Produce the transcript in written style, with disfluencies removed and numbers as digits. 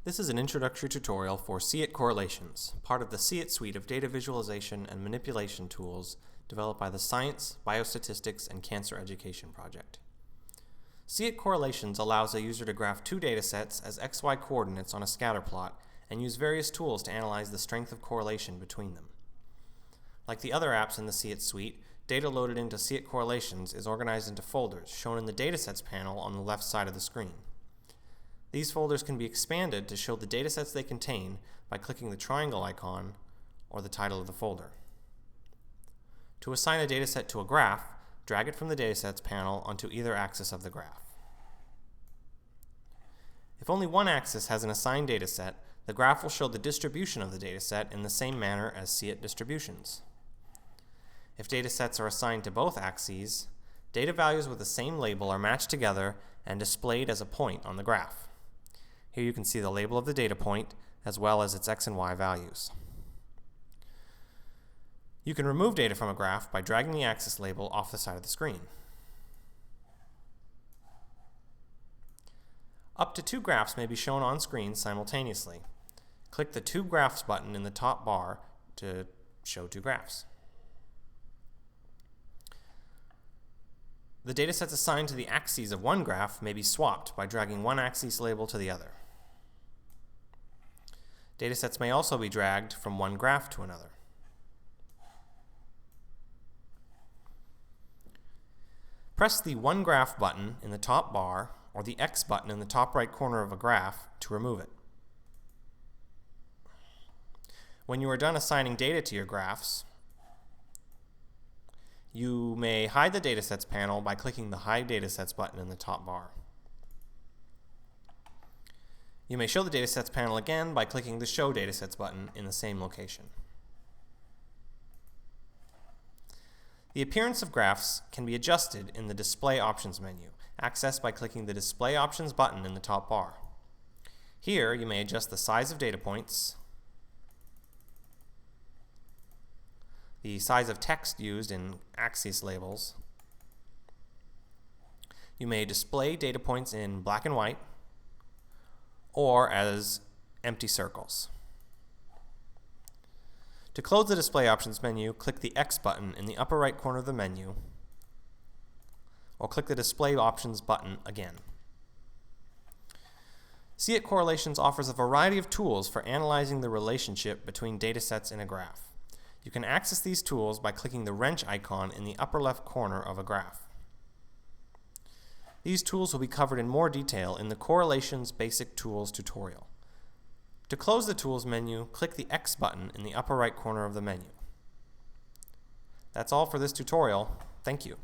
This is an introductory tutorial for SeeIt correlations, part of the SeeIt suite of data visualization and manipulation tools developed by the Science, Biostatistics, and Cancer Education Project. SeeIt correlations allows a user to graph two datasets as XY coordinates on a scatter plot and use various tools to analyze the strength of correlation between them. Like the other apps in the SeeIt suite, data loaded into SeeIt correlations is organized into folders shown in the Datasets panel on the left side of the screen. These folders can be expanded to show the datasets they contain by clicking the triangle icon or the title of the folder. To assign a dataset to a graph, drag it from the Datasets panel onto either axis of the graph. If only one axis has an assigned dataset, the graph will show the distribution of the dataset in the same manner as SeeIt distributions. If datasets are assigned to both axes, data values with the same label are matched together and displayed as a point on the graph. Here you can see the label of the data point as well as its x and y values. You can remove data from a graph by dragging the axis label off the side of the screen. Up to two graphs may be shown on screen simultaneously. Click the Two Graphs button in the top bar to show two graphs. The datasets assigned to the axes of one graph may be swapped by dragging one axis label to the other. Datasets may also be dragged from one graph to another. Press the One Graph button in the top bar or the X button in the top right corner of a graph to remove it. When you are done assigning data to your graphs, you may hide the Datasets panel by clicking the Hide Datasets button in the top bar. You may show the Datasets panel again by clicking the Show Datasets button in the same location. The appearance of graphs can be adjusted in the Display Options menu, accessed by clicking the Display Options button in the top bar. Here, you may adjust the size of data points, the size of text used in axis labels. You may display data points in black and white or as empty circles. To close the Display Options menu, click the X button in the upper right corner of the menu, or click the Display Options button again. SeeIt Correlations offers a variety of tools for analyzing the relationship between datasets in a graph. You can access these tools by clicking the wrench icon in the upper left corner of a graph. These tools will be covered in more detail in the Correlations Basic Tools tutorial. To close the Tools menu, click the X button in the upper right corner of the menu. That's all for this tutorial. Thank you.